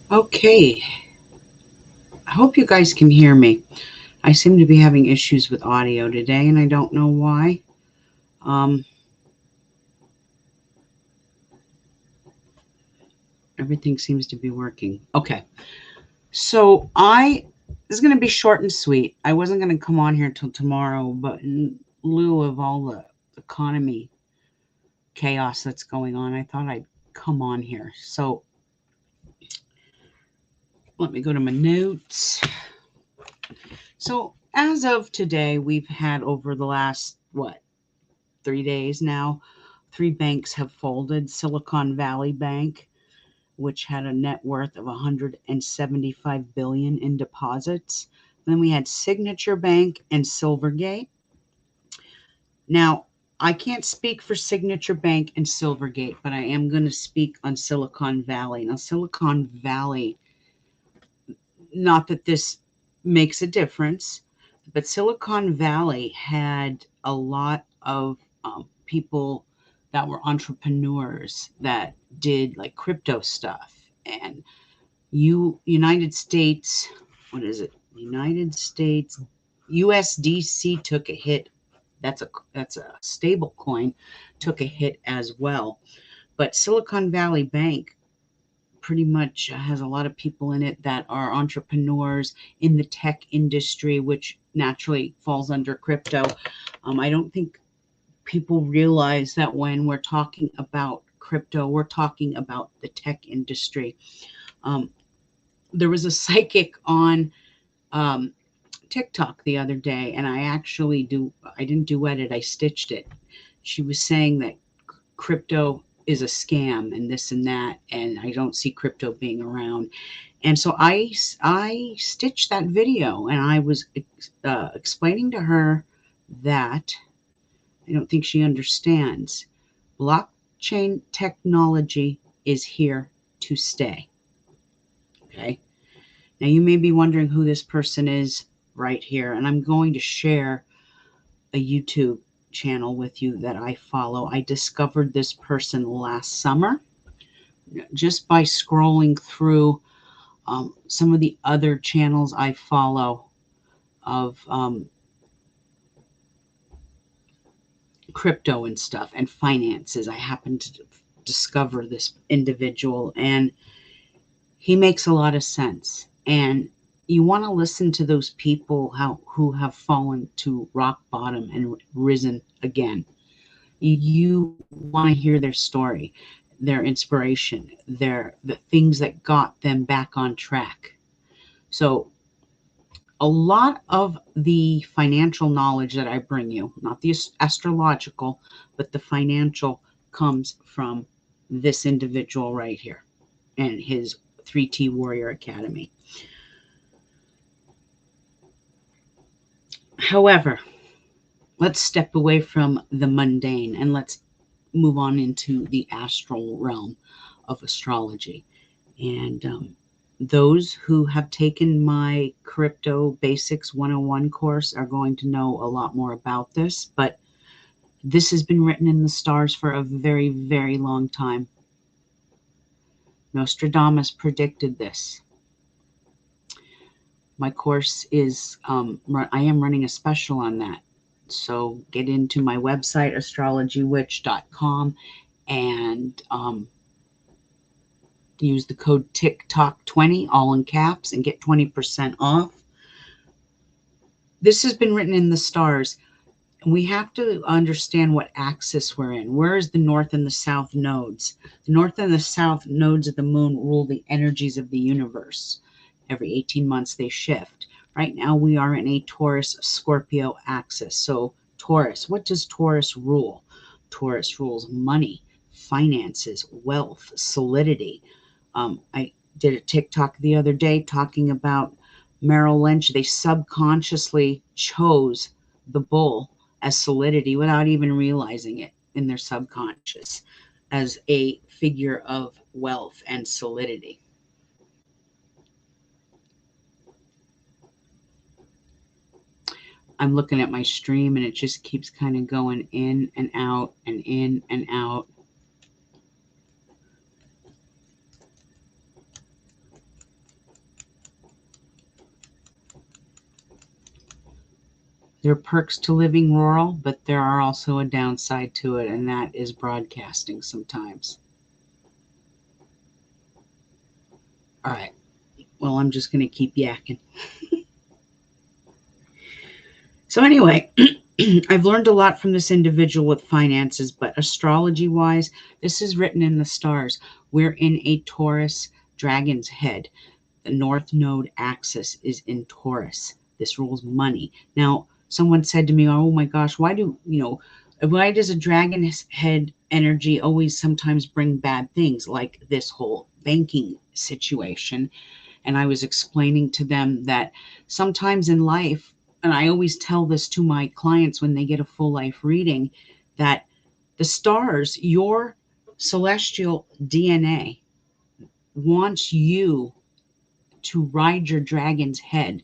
Okay, I hope you guys can hear me. I seem to be having issues with audio today, and I don't know why. Um, Everything seems to be working. Okay, so this is going to be short and sweet. I wasn't going to come on here till tomorrow, but in lieu of all the economy chaos that's going on, I thought I'd come on here. So let me go to my notes. So as of today, we've had over the last, 3 days now, three banks have folded. Silicon Valley Bank, which had a net worth of 175 billion in deposits. Then we had Signature Bank and Silvergate. Now, I can't speak for Signature Bank and Silvergate, but I am going to speak on Silicon Valley. Now, Silicon Valley, not that this makes a difference, but Silicon Valley had a lot of people that were entrepreneurs that did like crypto stuff. And United States, what is it? United States USDC took a hit. That's a stable coin, took a hit as well. But Silicon Valley Bank pretty much has a lot of people in it that are entrepreneurs in the tech industry, which naturally falls under crypto. I don't think people realize that when we're talking about crypto, we're talking about the tech industry. Um, there was a psychic on um, TikTok the other day, and I didn't duet it, I stitched it. She was saying that crypto is a scam and this and that, and I don't see crypto being around. And so I stitched that video, and I was explaining to her that I don't think she understands. Blockchain technology is here to stay. Okay. Now you may be wondering who this person is right here, and I'm going to share a YouTube channel with you that I follow. I discovered this person last summer just by scrolling through some of the other channels I follow of crypto and stuff and finances. I happened to discover this individual, and he makes a lot of sense. And you want to listen to those people who have fallen to rock bottom and risen again. You want to hear their story, their inspiration, the things that got them back on track. So a lot of the financial knowledge that I bring you, not the astrological, but the financial, comes from this individual right here and his 3T Warrior Academy. However, let's step away from the mundane and let's move on into the astral realm of astrology. And those who have taken my Crypto Basics 101 course are going to know a lot more about this, but this has been written in the stars for a very, very long time. Nostradamus predicted this. My course is, I am running a special on that. So get into my website, astrologywitch.com, and use the code TikTok20, all in caps, and get 20% off. This has been written in the stars. We have to understand what axis we're in. Where is the north and the south nodes? The north and the south nodes of the moon rule the energies of the universe. Every 18 months they shift. Right now we are in a Taurus Scorpio axis. So Taurus, what does Taurus rule? Taurus rules money, finances, wealth, solidity. I did a TikTok the other day talking about Merrill Lynch. They subconsciously chose the bull as solidity without even realizing it in their subconscious as a figure of wealth and solidity. I'm looking at my stream and it just keeps kind of going in and out and in and out. There are perks to living rural, but there are also a downside to it, and that is broadcasting sometimes. All right. Well, I'm just going to keep yakking. So anyway, I've learned a lot from this individual with finances, but astrology-wise, this is written in the stars. We're in a Taurus dragon's head. The North Node axis is in Taurus. This rules money. Now, someone said to me, oh my gosh, why does a dragon's head energy always sometimes bring bad things, like this whole banking situation? And I was explaining to them that sometimes in life, and I always tell this to my clients when they get a full life reading, that the stars, your celestial DNA, wants you to ride your dragon's head,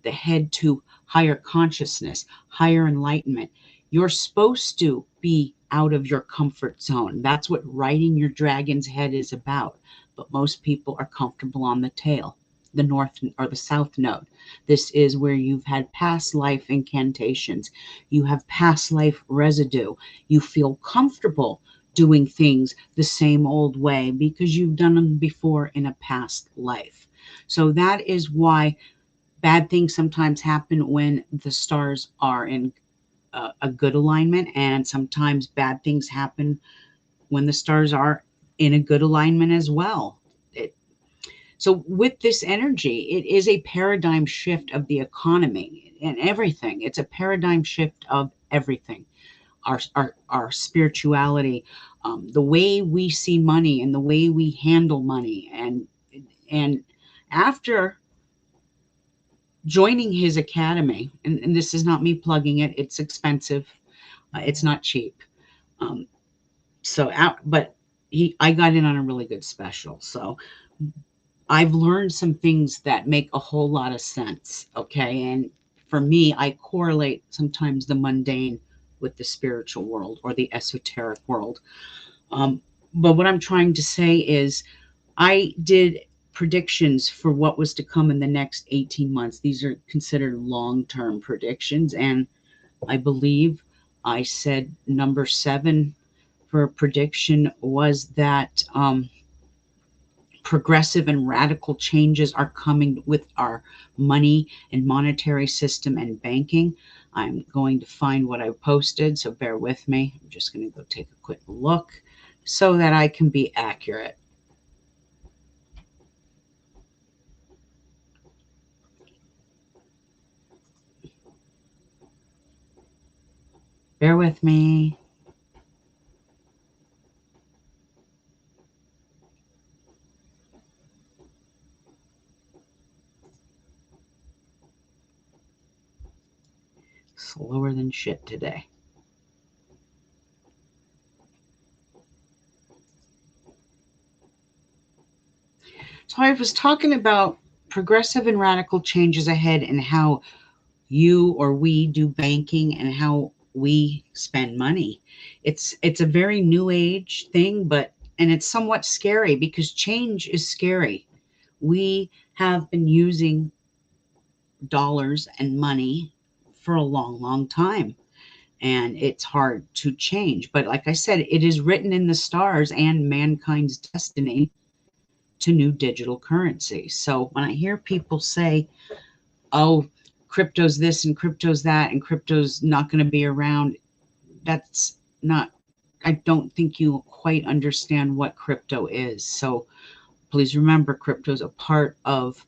the head to higher consciousness, higher enlightenment. You're supposed to be out of your comfort zone. That's what riding your dragon's head is about. But most people are comfortable on the tail, the north or the south node. This is where you've had past life incantations. You have past life residue. You feel comfortable doing things the same old way because you've done them before in a past life. So that is why bad things sometimes happen when the stars are in a good alignment, and sometimes bad things happen when the stars are in a good alignment as well. So with this energy, it is a paradigm shift of the economy and everything. It's a paradigm shift of everything. Our spirituality, the way we see money and the way we handle money. And after joining his academy, and this is not me plugging it, it's expensive, it's not cheap. But I got in on a really good special. So I've learned some things that make a whole lot of sense. Okay. And for me, I correlate sometimes the mundane with the spiritual world or the esoteric world. But what I'm trying to say is I did predictions for what was to come in the next 18 months. These are considered long-term predictions. And I believe I said number 7 for a prediction was that progressive and radical changes are coming with our money and monetary system and banking. I'm going to find what I posted, so bear with me. I'm just going to go take a quick look so that I can be accurate. Bear with me. Slower than shit today. So I was talking about progressive and radical changes ahead and how you or we do banking and how we spend money. It's a very new age thing, and it's somewhat scary because change is scary. We have been using dollars and money for a long time, and it's hard to change. But like I said, it is written in the stars and mankind's destiny to new digital currency. So when I hear people say, oh, crypto's this and crypto's that and crypto's not going to be around, that's not, I don't think you quite understand what crypto is. So please remember, crypto's a part of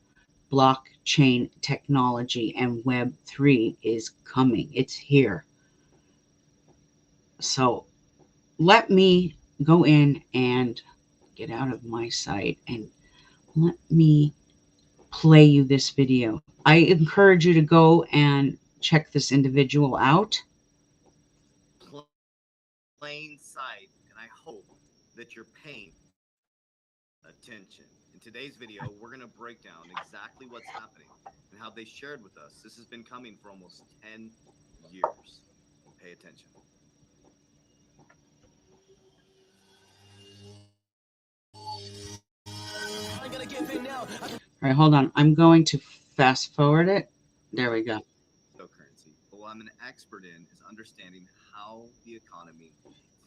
blockchain technology, and Web3 is coming. It's here. So let me go in and get out of my site and let me play you this video. I encourage you to go and check this individual out. Plain sight, and I hope that you're paying attention. In today's video, we're going to break down exactly what's happening and how they shared with us. This has been coming for almost 10 years. Pay attention. All right, hold on. I'm going to fast forward it. There we go. Cryptocurrency. The I'm an expert in is understanding how the economy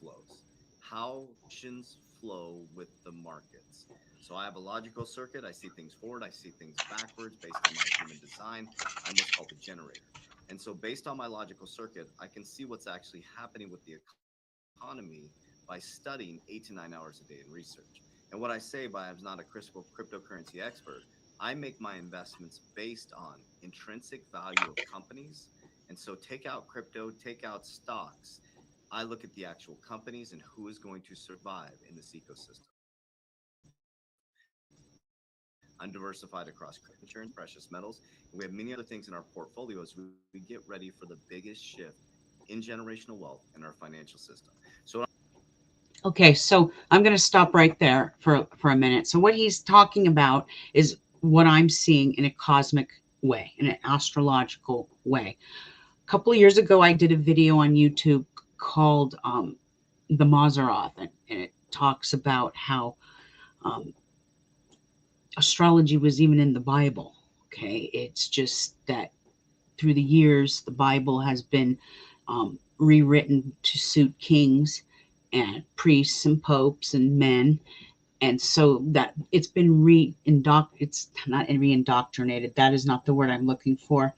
flows, how actions flow with the markets. So I have a logical circuit. I see things forward, I see things backwards based on my human design. I'm what's called the generator. And so, based on my logical circuit, I can see what's actually happening with the economy by studying 8 to 9 hours a day in research. And what I say by I'm not a cryptocurrency expert, I make my investments based on intrinsic value of companies. And so, take out crypto, take out stocks. I look at the actual companies and who is going to survive in this ecosystem. I'm diversified across insurance, precious metals, and we have many other things in our portfolio as we get ready for the biggest shift in generational wealth in our financial system. So Okay, so I'm going to stop right there for a minute. So what he's talking about is what I'm seeing in a cosmic way, in an astrological way. A couple of years ago, I did a video on YouTube called The Maseroth, and it talks about how um, astrology was even in the Bible. Okay, it's just that through the years, the Bible has been rewritten to suit kings and priests and popes and men, and so that it's been it's not re-indoctrinated. That is not the word I'm looking for.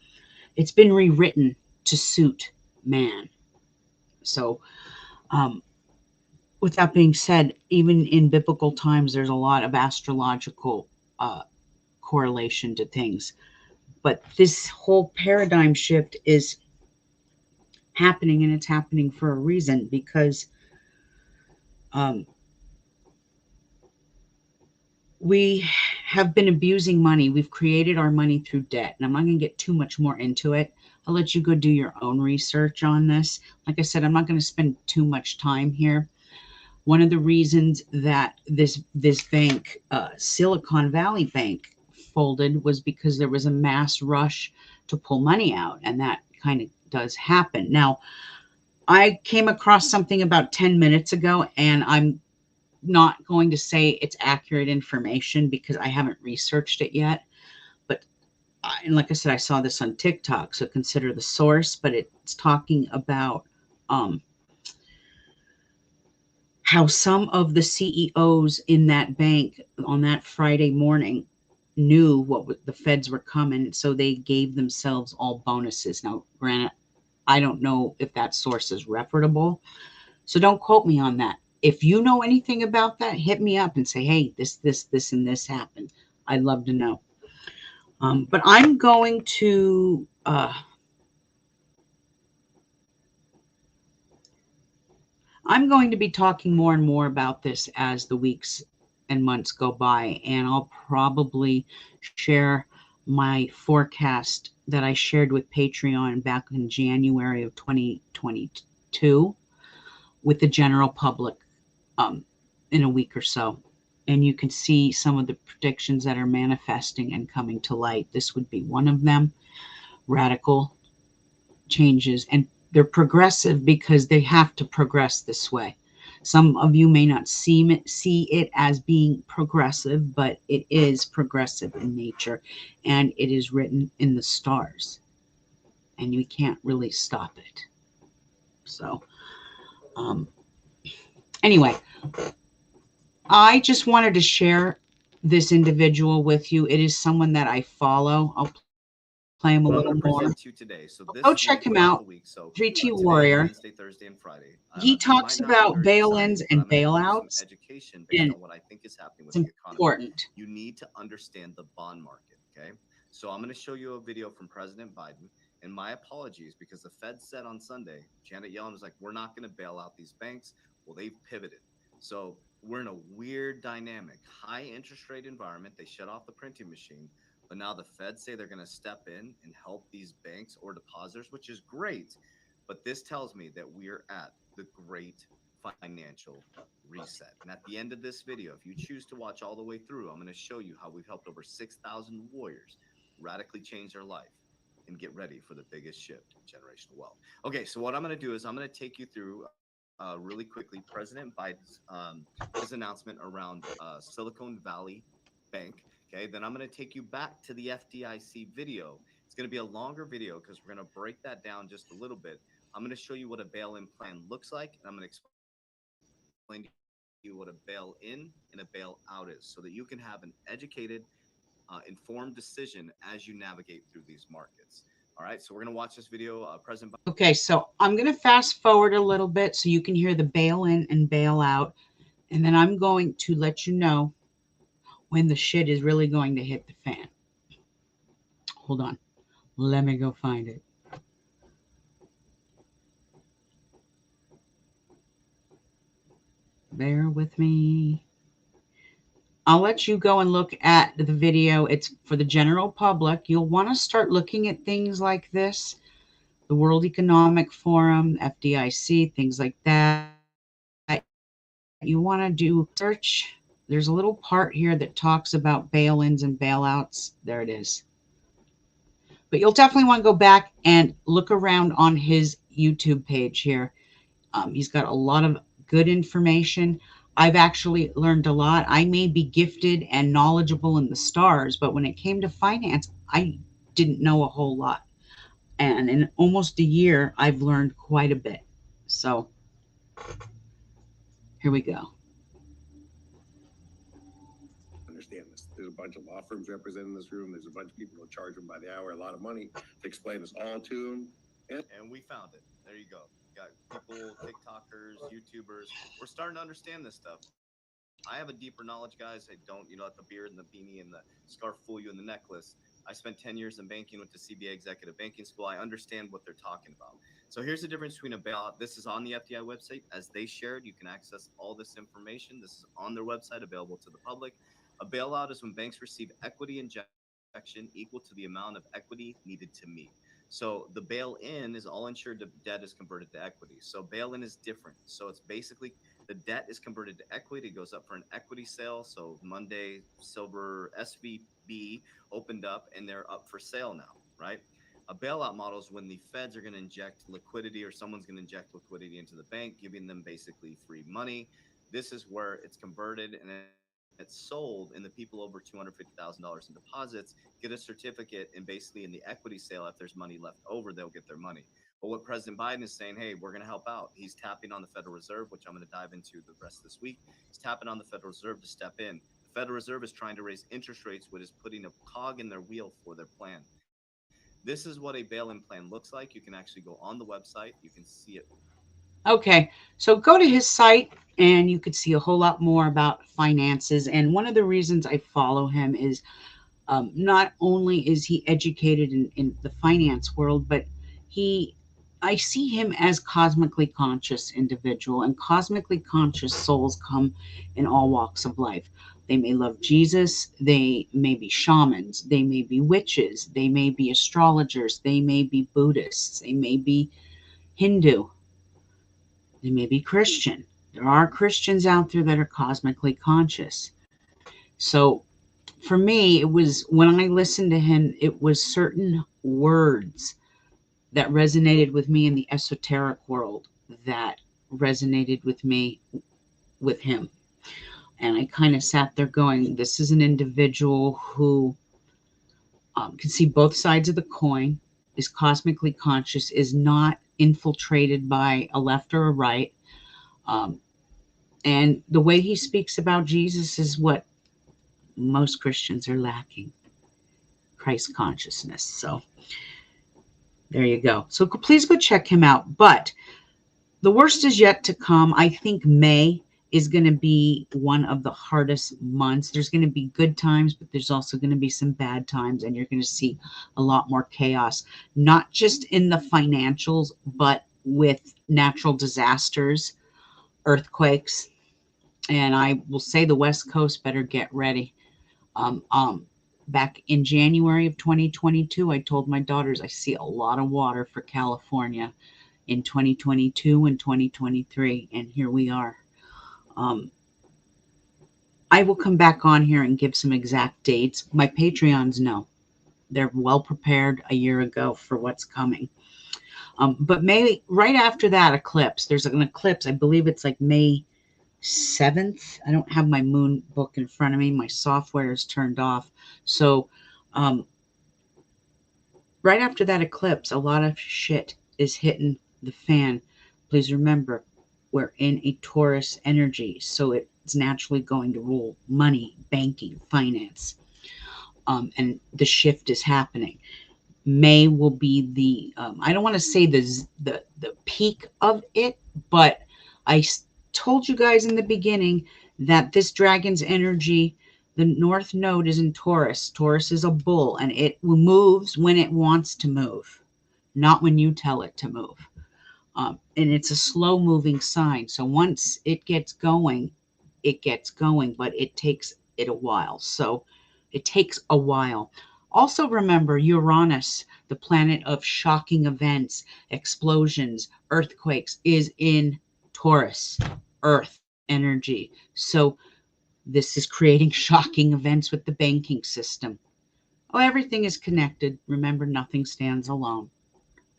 It's been rewritten to suit man. So, um, with that being said, even in biblical times, there's a lot of astrological uh, correlation to things. But this whole paradigm shift is happening, and it's happening for a reason because um, we have been abusing money. We've created our money through debt. And I'm not going to get too much more into it. I'll let you go do your own research on this. Like I said, I'm not going to spend too much time here. One of the reasons that this bank, Silicon Valley Bank, folded was because there was a mass rush to pull money out, and that kind of does happen. Now, I came across something about 10 minutes ago, and I'm not going to say it's accurate information because I haven't researched it yet. But and like I said, I saw this on TikTok, so consider the source. But it's talking about um, how some of the CEOs in that bank on that Friday morning knew the feds were coming, so they gave themselves all bonuses. Now, granted, I don't know if that source is reputable, so don't quote me on that. If you know anything about that, hit me up and say, hey, this, and this happened. I'd love to know. But I'm going to be talking more and more about this as the weeks and months go by, and I'll probably share my forecast that I shared with Patreon back in January of 2022 with the general public um, in a week or so. And you can see some of the predictions that are manifesting and coming to light. This would be one of them. Radical changes, and they're progressive because they have to progress this way. Some of you may not see it as being progressive, but it is progressive in nature, and it is written in the stars, and you can't really stop it. So, um, anyway, I just wanted to share this individual with you. It is someone that I follow. I'll play him a what I'm little going to more. present to you today. So Go this check week, him throughout out. the week, so 3T today, Warrior. Wednesday, Thursday, and Friday, He it might talks not be about very bail-ins exciting, but and I'm going to give you some bailouts, education based and on what I think is happening with it's the economy. important. You need to understand the bond market, okay? So I'm going to show you a video from President Biden, and my apologies because the Fed said on Sunday, Janet Yellen was like, we're not going to bail out these banks. Well, they've pivoted. So we're in a weird dynamic, high interest rate environment. They shut off the printing machine, but now the Fed say they're going to step in and help these banks or depositors, which is great. But this tells me that we're at the great financial reset. And at the end of this video, if you choose to watch all the way through, I'm going to show you how we've helped over 6,000 warriors radically change their life and get ready for the biggest shift in generational wealth. Okay, so what I'm going to do is I'm going to take you through really quickly President Biden's his announcement around Silicon Valley Bank. Okay, then I'm going to take you back to the FDIC video. It's going to be a longer video because we're going to break that down just a little bit. I'm going to show you what a bail-in plan looks like, and I'm going to explain to you what a bail-in and a bail-out is so that you can have an educated, informed decision as you navigate through these markets. All right, so we're going to watch this video. President Biden. Okay, so I'm going to fast forward a little bit so you can hear the bail in and bail out. And then I'm going to let you know when the shit is really going to hit the fan. Hold on. Let me go find it. Bear with me. I'll let you go and look at the video. It's for the general public. You'll want to start looking at things like this, the World Economic Forum, FDIC, things like that. You want to do search. There's a little part here that talks about bail-ins and bailouts. There it is. But you'll definitely want to go back and look around on his YouTube page here. He's got a lot of good information. I've actually learned a lot. I may be gifted and knowledgeable in the stars, but when it came to finance, I didn't know a whole lot. And in almost a year, I've learned quite a bit. So here we go. Understand this. There's a bunch of law firms represented in this room. There's a bunch of people who charge them by the hour a lot of money to explain this all to them. And we found it. There you go. Got people, TikTokers, YouTubers. We're starting to understand this stuff. I have a deeper knowledge, guys. I don't, let the beard and the beanie and the scarf fool you in the necklace. I spent 10 years in banking with the CBA Executive Banking School. I understand what they're talking about. So here's the difference between a bailout. This is on the FDI website. As they shared, you can access all this information. This is on their website, available to the public. A bailout is when banks receive equity injection equal to the amount of equity needed to meet. So the bail-in is all insured debt is converted to equity. So bail-in is different. So it's basically the debt is converted to equity. It goes up for an equity sale. So Monday, Silver SVB opened up and they're up for sale now, right? A bailout model is when the feds are going to inject liquidity or someone's going to inject liquidity into the bank, giving them basically free money. This is where it's converted and it's sold, and the people over $250,000 in deposits get a certificate, and basically in the equity sale, if there's money left over, they'll get their money. But what President Biden is saying, hey, we're going to help out. He's tapping on the Federal Reserve, which I'm going to dive into the rest of this week. He's tapping on the Federal Reserve to step in. The Federal Reserve is trying to raise interest rates, which is putting a cog in their wheel for their plan. This is what a bail-in plan looks like. You can actually go on the website. You can see it. Okay, so go to his site and you could see a whole lot more about finances. And one of the reasons I follow him is not only is he educated in the finance world, but I see him as cosmically conscious individual, and cosmically conscious souls come in all walks of life. They may love Jesus. They may be shamans. They may be witches. They may be astrologers. They may be Buddhists. They may be Hindu. They may be Christian. There are Christians out there that are cosmically conscious. So for me, it was when I listened to him, it was certain words that resonated with me in the esoteric world that resonated with me with him. And I kind of sat there going, this is an individual who can see both sides of the coin, is cosmically conscious, is not infiltrated by a left or a right. And the way he speaks about Jesus is what most Christians are lacking, Christ consciousness. So there you go. So please go check him out. But the worst is yet to come. I think May is going to be one of the hardest months. There's going to be good times, but there's also going to be some bad times, and you're going to see a lot more chaos, not just in the financials, but with natural disasters, earthquakes. And I will say the West Coast better get ready. Back in January of 2022, I told my daughters I see a lot of water for California in 2022 and 2023, and here we are. I will come back on here and give some exact dates. My Patreons know. They're well prepared a year ago for what's coming. But maybe right after that eclipse, there's an eclipse. I believe it's like May 7th. I don't have my moon book in front of me. My software is turned off. So right after that eclipse, a lot of shit is hitting the fan. Please remember, we're in a Taurus energy, so it's naturally going to rule money, banking, finance. And the shift is happening. May will be the I don't want to say the peak of it, but I told you guys in the beginning that this dragon's energy, the North Node is in Taurus. Taurus is a bull, and it moves when it wants to move, not when you tell it to move. And it's a slow moving sign. So once it gets going, but it takes it a while. So it takes a while. Also remember Uranus, the planet of shocking events, explosions, earthquakes, is in Taurus, Earth energy. So this is creating shocking events with the banking system. Oh, everything is connected. Remember, nothing stands alone.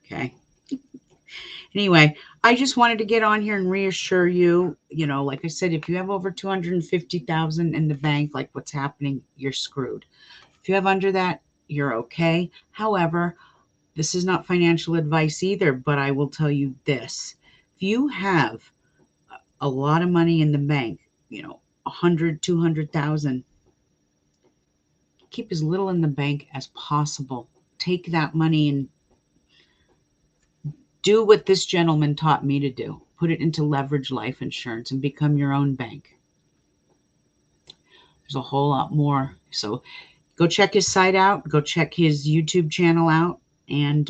Okay. Anyway, I just wanted to get on here and reassure you, like I said, if you have over 250,000 in the bank, like what's happening, you're screwed. If you have under that, you're okay. However, this is not financial advice either, but I will tell you this. If you have a lot of money in the bank, 100, 200,000, keep as little in the bank as possible. Take that money and do what this gentleman taught me to do. Put it into leverage life insurance and become your own bank. There's a whole lot more. So go check his site out. Go check his YouTube channel out. And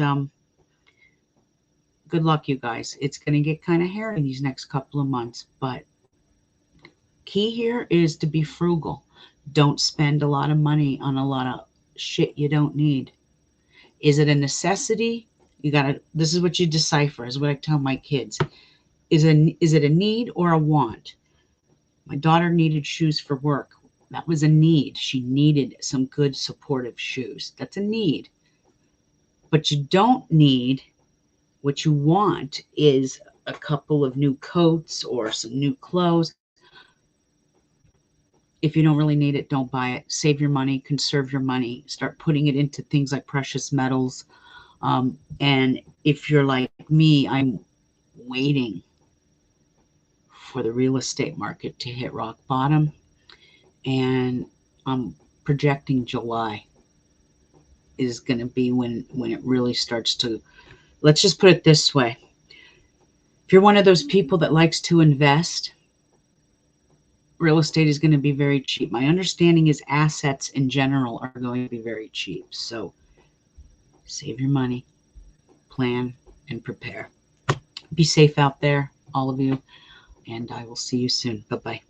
good luck, you guys. It's going to get kind of hairy these next couple of months. But key here is to be frugal. Don't spend a lot of money on a lot of shit you don't need. Is it a necessity? This is what you decipher, is what I tell my kids. Is it a need or a want? My daughter needed shoes for work. That was a need. She needed some good supportive shoes. That's a need. But you don't need, what you want is a couple of new coats or some new clothes. If you don't really need it, don't buy it. Save your money, conserve your money, start putting it into things like precious metals. And if you're like me, I'm waiting for the real estate market to hit rock bottom. And I'm projecting July is going to be when it really starts to, let's just put it this way. If you're one of those people that likes to invest, real estate is going to be very cheap. My understanding is assets in general are going to be very cheap. So save your money, plan, and prepare. Be safe out there, all of you, and I will see you soon. Bye-bye.